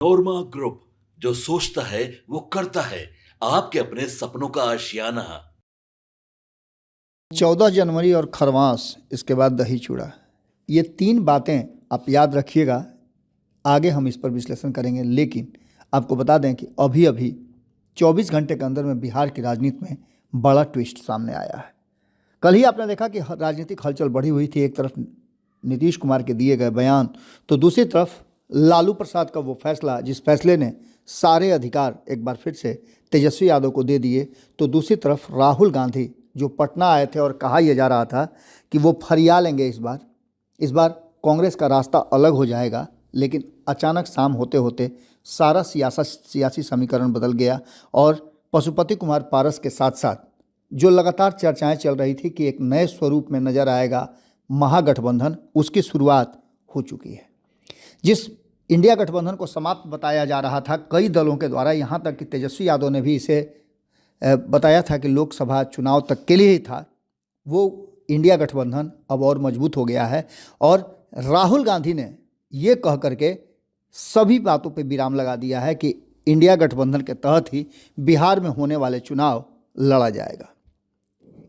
नोरमा group, जो सोचता है वो करता है। आपके अपने सपनों का आशियाना। 14 जनवरी और खरवास, इसके बाद दही चूड़ा, ये तीन बातें आप याद रखिएगा। आगे हम इस पर विश्लेषण करेंगे, लेकिन आपको बता दें कि अभी अभी 24 घंटे के अंदर में बिहार की राजनीति में बड़ा ट्विस्ट सामने आया है। कल ही आपने देखा कि राजनीतिक हलचल बढ़ी हुई थी। एक तरफ नीतीश कुमार के दिए गए बयान, तो दूसरी तरफ लालू प्रसाद का वो फैसला, जिस फैसले ने सारे अधिकार एक बार फिर से तेजस्वी यादव को दे दिए। तो दूसरी तरफ राहुल गांधी जो पटना आए थे और कहा यह जा रहा था कि वो फरिया लेंगे इस बार कांग्रेस का रास्ता अलग हो जाएगा। लेकिन अचानक शाम होते होते सारा सियासी समीकरण बदल गया और पशुपति कुमार पारस के साथ साथ जो लगातार चर्चाएं चल रही थी कि एक नए स्वरूप में नजर आएगा महागठबंधन, उसकी शुरुआत हो चुकी है। जिस इंडिया गठबंधन को समाप्त बताया जा रहा था कई दलों के द्वारा, यहाँ तक कि तेजस्वी यादव ने भी इसे बताया था कि लोकसभा चुनाव तक के लिए ही था, वो इंडिया गठबंधन अब और मजबूत हो गया है। और राहुल गांधी ने ये कह करके सभी बातों पे विराम लगा दिया है कि इंडिया गठबंधन के तहत ही बिहार में होने वाले चुनाव लड़ा जाएगा।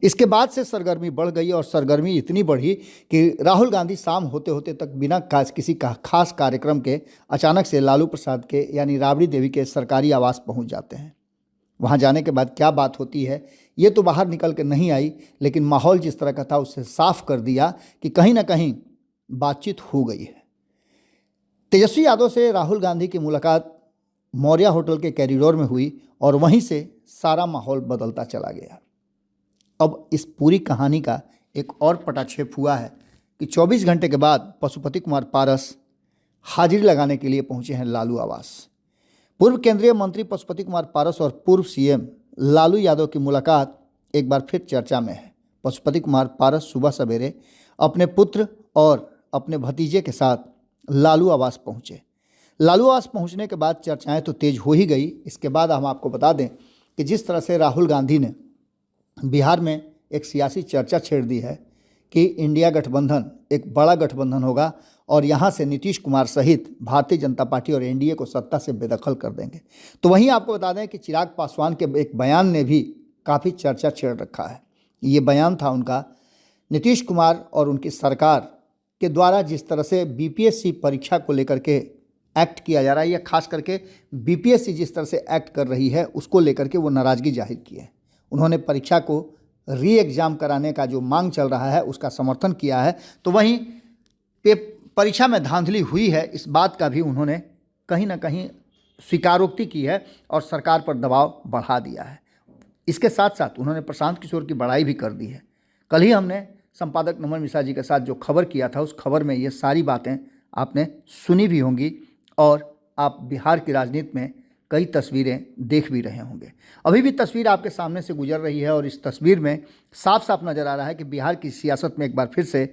इसके बाद से सरगर्मी बढ़ गई और सरगर्मी इतनी बढ़ी कि राहुल गांधी शाम होते होते तक बिना किसी खास कार्यक्रम के अचानक से लालू प्रसाद के यानी राबड़ी देवी के सरकारी आवास पहुंच जाते हैं। वहां जाने के बाद क्या बात होती है ये तो बाहर निकल के नहीं आई, लेकिन माहौल जिस तरह का था उससे साफ कर दिया कि कहीं ना कहीं बातचीत हो गई है। तेजस्वी यादव से राहुल गांधी की मुलाकात मौर्या होटल के कॉरिडोर में हुई और वहीं से सारा माहौल बदलता चला गया। अब इस पूरी कहानी का एक और पटाक्षेप हुआ है कि 24 घंटे के बाद पशुपति कुमार पारस हाजिरी लगाने के लिए पहुंचे हैं लालू आवास। पूर्व केंद्रीय मंत्री पशुपति कुमार पारस और पूर्व सीएम लालू यादव की मुलाकात एक बार फिर चर्चा में है। पशुपति कुमार पारस सुबह सवेरे अपने पुत्र और अपने भतीजे के साथ लालू आवास पहुंचे। लालू आवास पहुंचने के बाद चर्चाएं तो तेज हो ही गई। इसके बाद हम आपको बता दें कि जिस तरह से राहुल गांधी ने बिहार में एक सियासी चर्चा छेड़ दी है कि इंडिया गठबंधन एक बड़ा गठबंधन होगा और यहाँ से नीतीश कुमार सहित भारतीय जनता पार्टी और एनडीए को सत्ता से बेदखल कर देंगे। तो वहीं आपको बता दें कि चिराग पासवान के एक बयान ने भी काफ़ी चर्चा छेड़ रखा है। ये बयान था उनका, नीतीश कुमार और उनकी सरकार के द्वारा जिस तरह से बीपीएससी परीक्षा को लेकर के एक्ट किया जा रहा है, या खास करके बीपीएससी जिस तरह से एक्ट कर रही है उसको लेकर के वो नाराज़गी जाहिर की है। उन्होंने परीक्षा को री एग्ज़ाम कराने का जो मांग चल रहा है उसका समर्थन किया है। तो वहीं परीक्षा में धांधली हुई है इस बात का भी उन्होंने कहीं ना कहीं स्वीकारोक्ति की है और सरकार पर दबाव बढ़ा दिया है। इसके साथ साथ उन्होंने प्रशांत किशोर की बड़ाई भी कर दी है। कल ही हमने संपादक नमन मिश्रा जी के साथ जो खबर किया था उस खबर में ये सारी बातें आपने सुनी भी होंगी और आप बिहार की राजनीति में कई तस्वीरें देख भी रहे होंगे। अभी भी तस्वीर आपके सामने से गुजर रही है और इस तस्वीर में साफ साफ नज़र आ रहा है कि बिहार की सियासत में एक बार फिर से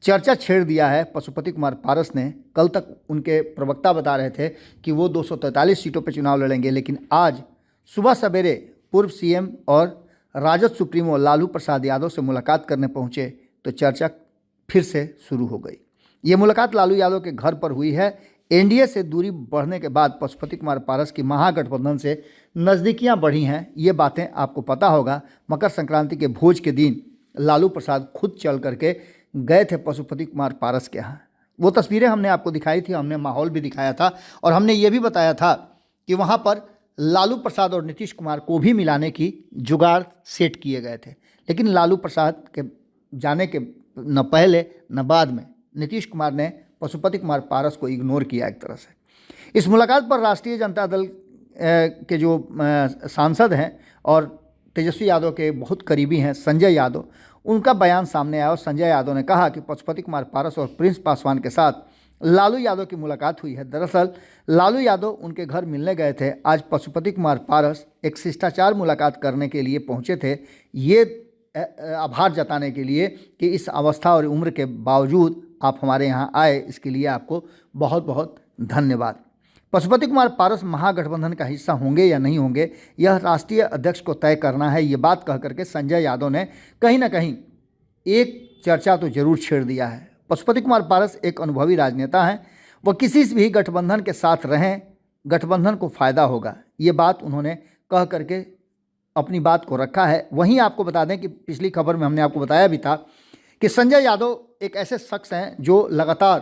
चर्चा छेड़ दिया है पशुपति कुमार पारस ने। कल तक उनके प्रवक्ता बता रहे थे कि वो 243 सीटों पर चुनाव लड़ेंगे, लेकिन आज सुबह सवेरे पूर्व सीएम और राजद सुप्रीमो लालू प्रसाद यादव से मुलाकात करने पहुंचे तो चर्चा फिर से शुरू हो गई। ये मुलाकात लालू यादव के घर पर हुई है। एनडीए से दूरी बढ़ने के बाद पशुपति कुमार पारस की महागठबंधन से नज़दीकियां बढ़ी हैं। ये बातें आपको पता होगा। मकर संक्रांति के भोज के दिन लालू प्रसाद खुद चल करके गए थे पशुपति कुमार पारस के यहाँ। वो तस्वीरें हमने आपको दिखाई थी, हमने माहौल भी दिखाया था और हमने ये भी बताया था कि वहाँ पर लालू प्रसाद और नीतीश कुमार को भी मिलाने की जुगाड़ सेट किए गए थे। लेकिन लालू प्रसाद के जाने के न पहले न बाद में नीतीश कुमार ने पशुपति कुमार पारस को इग्नोर किया एक तरह से। इस मुलाकात पर राष्ट्रीय जनता दल के जो सांसद हैं और तेजस्वी यादव के बहुत करीबी हैं संजय यादव, उनका बयान सामने आया और संजय यादव ने कहा कि पशुपति कुमार पारस और प्रिंस पासवान के साथ लालू यादव की मुलाकात हुई है। दरअसल लालू यादव उनके घर मिलने गए थे। आज पशुपति कुमार पारस एक शिष्टाचार मुलाकात करने के लिए पहुंचे थे, ये आभार जताने के लिए कि इस अवस्था और उम्र के बावजूद आप हमारे यहाँ आए, इसके लिए आपको बहुत बहुत धन्यवाद। पशुपति कुमार पारस महागठबंधन का हिस्सा होंगे या नहीं होंगे यह राष्ट्रीय अध्यक्ष को तय करना है, ये बात कह करके संजय यादव ने कहीं ना कहीं एक चर्चा तो जरूर छेड़ दिया है। पशुपति कुमार पारस एक अनुभवी राजनेता हैं। वह किसी भी गठबंधन के साथ रहें गठबंधन को फायदा होगा। ये बात उन्होंने कह करके अपनी बात को रखा है। वहीं आपको बता दें कि पिछली खबर में हमने आपको बताया भी था कि संजय यादव एक ऐसे शख्स हैं जो लगातार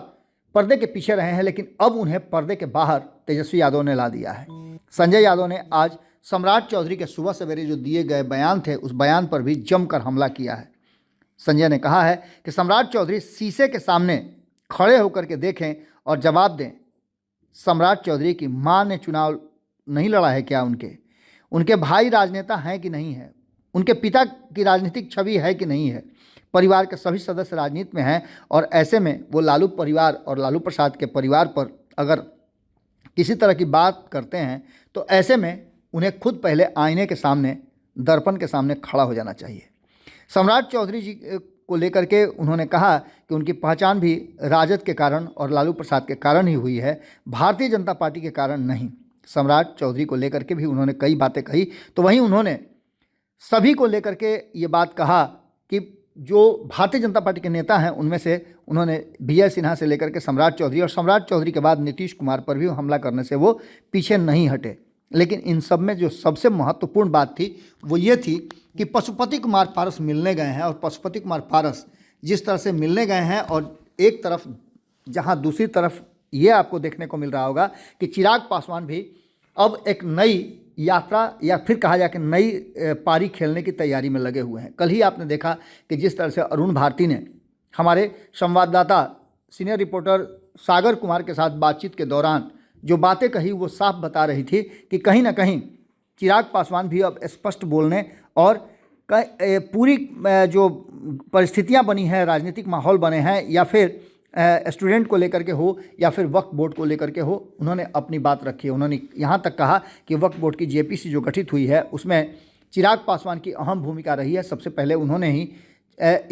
पर्दे के पीछे रहे हैं, लेकिन अब उन्हें पर्दे के बाहर तेजस्वी यादव ने ला दिया है। संजय यादव ने आज सम्राट चौधरी के सुबह सवेरे जो दिए गए बयान थे, उस बयान पर भी जमकर हमला किया है। संजय ने कहा है कि सम्राट चौधरी शीशे के सामने खड़े होकर के देखें और जवाब दें। सम्राट चौधरी की मां ने चुनाव नहीं लड़ा है क्या? उनके भाई राजनेता हैं कि नहीं है? उनके पिता की राजनीतिक छवि है कि नहीं है? परिवार के सभी सदस्य राजनीति में हैं और ऐसे में वो लालू परिवार और लालू प्रसाद के परिवार पर अगर किसी तरह की बात करते हैं तो ऐसे में उन्हें खुद पहले आईने के सामने, दर्पण के सामने खड़ा हो जाना चाहिए। सम्राट चौधरी जी को लेकर के उन्होंने कहा कि उनकी पहचान भी राजद के कारण और लालू प्रसाद के कारण ही हुई है, भारतीय जनता पार्टी के कारण नहीं। सम्राट चौधरी को लेकर के भी उन्होंने कई बातें कही। तो वहीं उन्होंने सभी को लेकर के ये बात कहा कि जो भारतीय जनता पार्टी के नेता हैं उनमें से उन्होंने विजय सिन्हा से लेकर के सम्राट चौधरी और सम्राट चौधरी के बाद नीतीश कुमार पर भी हमला करने से वो पीछे नहीं हटे। लेकिन इन सब में जो सबसे महत्वपूर्ण बात थी वो ये थी कि पशुपति कुमार पारस मिलने गए हैं और पशुपति कुमार पारस जिस तरह से मिलने गए हैं और एक तरफ जहां दूसरी तरफ ये आपको देखने को मिल रहा होगा कि चिराग पासवान भी अब एक नई यात्रा या फिर कहा जाए कि नई पारी खेलने की तैयारी में लगे हुए हैं। कल ही आपने देखा कि जिस तरह से अरुण भारती ने हमारे संवाददाता सीनियर रिपोर्टर सागर कुमार के साथ बातचीत के दौरान जो बातें कही वो साफ बता रही थी कि कहीं ना कहीं चिराग पासवान भी अब स्पष्ट बोलने और पूरी जो परिस्थितियां बनी हैं, राजनीतिक माहौल बने हैं, या फिर स्टूडेंट को लेकर के हो या फिर वक्फ बोर्ड को लेकर के हो, उन्होंने अपनी बात रखी है। उन्होंने यहाँ तक कहा कि वक्फ बोर्ड की जेपीसी जो गठित हुई है उसमें चिराग पासवान की अहम भूमिका रही है। सबसे पहले उन्होंने ही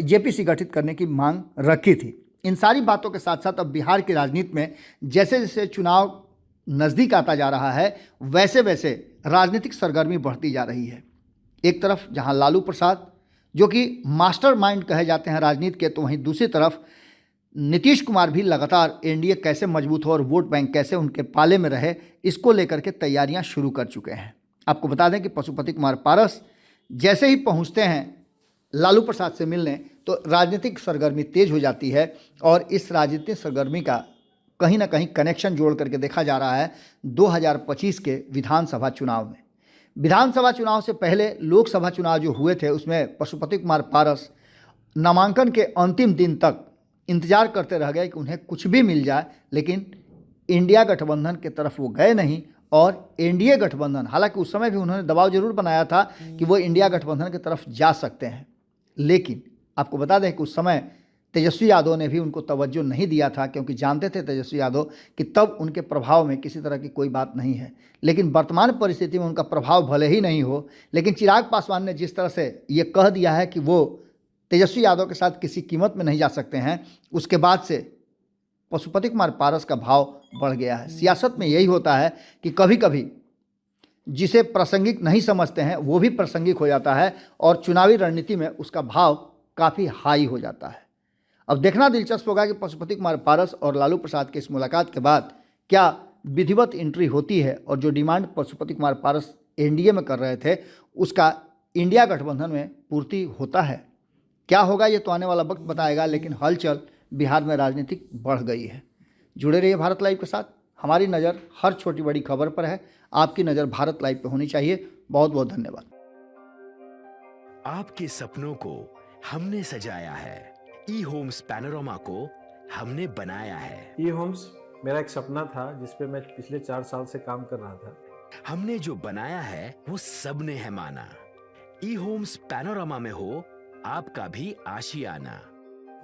जेपीसी गठित करने की मांग रखी थी। इन सारी बातों के साथ साथ अब बिहार की राजनीति में जैसे जैसे चुनाव नज़दीक आता जा रहा है वैसे वैसे राजनीतिक सरगर्मी बढ़ती जा रही है। एक तरफ जहां लालू प्रसाद जो कि मास्टरमाइंड कहे जाते हैं राजनीति के, तो वहीं दूसरी तरफ नीतीश कुमार भी लगातार एनडीए कैसे मजबूत हो और वोट बैंक कैसे उनके पाले में रहे, इसको लेकर के तैयारियां शुरू कर चुके हैं। आपको बता दें कि पशुपति कुमार पारस जैसे ही पहुंचते हैं लालू प्रसाद से मिलने तो राजनीतिक सरगर्मी तेज हो जाती है और इस राजनीतिक सरगर्मी का कहीं ना कहीं कनेक्शन जोड़ करके देखा जा रहा है 2025 के विधानसभा चुनाव में। विधानसभा चुनाव से पहले लोकसभा चुनाव जो हुए थे उसमें पशुपति कुमार पारस नामांकन के अंतिम दिन तक इंतजार करते रह गए कि उन्हें कुछ भी मिल जाए, लेकिन इंडिया गठबंधन की तरफ वो गए नहीं। और एनडीए गठबंधन, हालांकि उस समय भी उन्होंने दबाव जरूर बनाया था कि वो इंडिया गठबंधन की तरफ जा सकते हैं, लेकिन आपको बता दें कि उस समय तेजस्वी यादव ने भी उनको तवज्जो नहीं दिया था, क्योंकि जानते थे तेजस्वी यादव कि तब उनके प्रभाव में किसी तरह की कोई बात नहीं है। लेकिन वर्तमान परिस्थिति में उनका प्रभाव भले ही नहीं हो, लेकिन चिराग पासवान ने जिस तरह से ये कह दिया है कि वो तेजस्वी यादव के साथ किसी कीमत में नहीं जा सकते हैं, उसके बाद से पशुपति कुमार पारस का भाव बढ़ गया है। सियासत में यही होता है कि कभी कभी जिसे प्रासंगिक नहीं समझते हैं वो भी प्रासंगिक हो जाता है और चुनावी रणनीति में उसका भाव काफ़ी हाई हो जाता है। अब देखना दिलचस्प होगा कि पशुपति कुमार पारस और लालू प्रसाद की इस मुलाकात के बाद क्या विधिवत एंट्री होती है और जो डिमांड पशुपति कुमार पारस एनडीए में कर रहे थे उसका इंडिया गठबंधन में पूर्ति होता है। क्या होगा ये तो आने वाला वक्त बताएगा, लेकिन हलचल बिहार में राजनीतिक बढ़ गई है। जुड़े रहिए भारत लाइव के साथ। हमारी नज़र हर छोटी बड़ी खबर पर है, आपकी नज़र भारत लाइव पे होनी चाहिए। बहुत बहुत धन्यवाद। आपके सपनों को हमने सजाया है, ई होम्स पैनोरामा को हमने बनाया है। ई होम्स मेरा एक सपना था जिस पे मैं पिछले 4 साल से काम कर रहा था। हमने जो बनाया है वो सबने है माना। ई होम्स पैनोरामा में हो आपका भी आशियाना।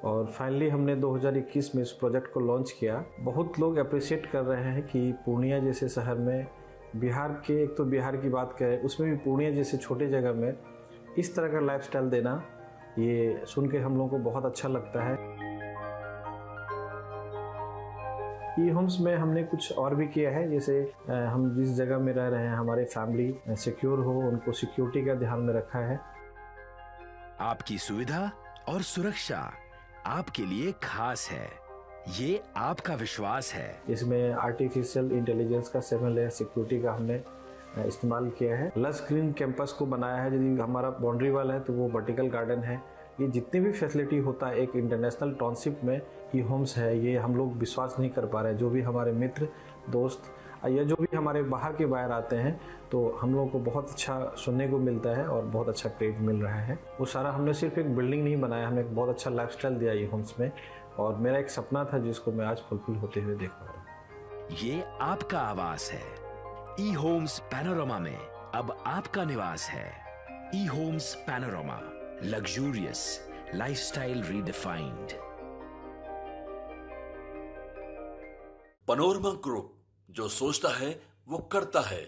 और फाइनली हमने 2021 में इस प्रोजेक्ट को लॉन्च किया। बहुत लोग अप्रिशिएट कर रहे हैं कि पूर्णिया जैसे शहर में, बिहार के, एक तो बिहार की बात करें उसमें भी पूर्णिया जैसे छोटे जगह में इस तरह का लाइफस्टाइल देना, ये सुन के हम लोगों को बहुत अच्छा लगता है। ई होम्स में हमने कुछ और भी किया है, जैसे हम जिस जगह में रह रहे हैं हमारे फैमिली सिक्योर हो, उनको सिक्योरिटी का ध्यान में रखा है। आपकी सुविधा और सुरक्षा आपके लिए खास है। ये आपका विश्वास है। इसमें आर्टिफिशियल इंटेलिजेंस का 7 लेयर सिक्योरिटी का हमने इस्तेमाल किया है। लस ग्रीन कैंपस को बनाया है। यदि हमारा बाउंड्री वाल है तो वो वर्टिकल गार्डन है। ये जितने भी फैसिलिटी होता है एक इंटरनेशनल टाउनशिप में ई होम्स है, ये हम लोग विश्वास नहीं कर पा रहे हैं। जो भी हमारे मित्र दोस्त या जो भी हमारे बाहर के बाहर आते हैं तो हम लोगों को बहुत अच्छा सुनने को मिलता है और बहुत अच्छा क्रेडिट मिल रहा है। वो सारा हमने सिर्फ एक बिल्डिंग नहीं बनाया, हमने एक बहुत अच्छा लाइफस्टाइल दिया ई होम्स में, और मेरा एक सपना था जिसको मैं आज फुलफिल होते हुए देख पा रहा हूँ। ये आपका आवास है। ई होम्स पैनोरामा में अब आपका निवास है। E homes Panorama, luxurious lifestyle redefined. Panorama group, जो सोचता है वो करता है।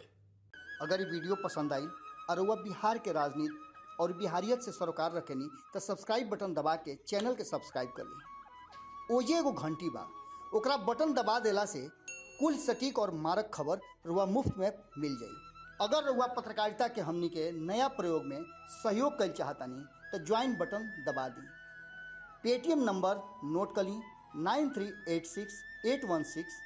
अगर ये वीडियो पसंद आई और वह बिहार के राजनीति और बिहारियत से सरोकार रखेनी तो सब्सक्राइब बटन दबा के चैनल के सब्सक्राइब कर ली। ओजे एगो घंटी बा, ओकरा बटन दबा देला से कुल सटीक और मारक खबर रुआ मुफ्त में मिल जाई। अगर रुआ पत्रकारिता के हमनी के नया प्रयोग में सहयोग कर चाहतानी तो ज्वाइन बटन दबा दी। पेटीएम नंबर नोट कर ली 9386 816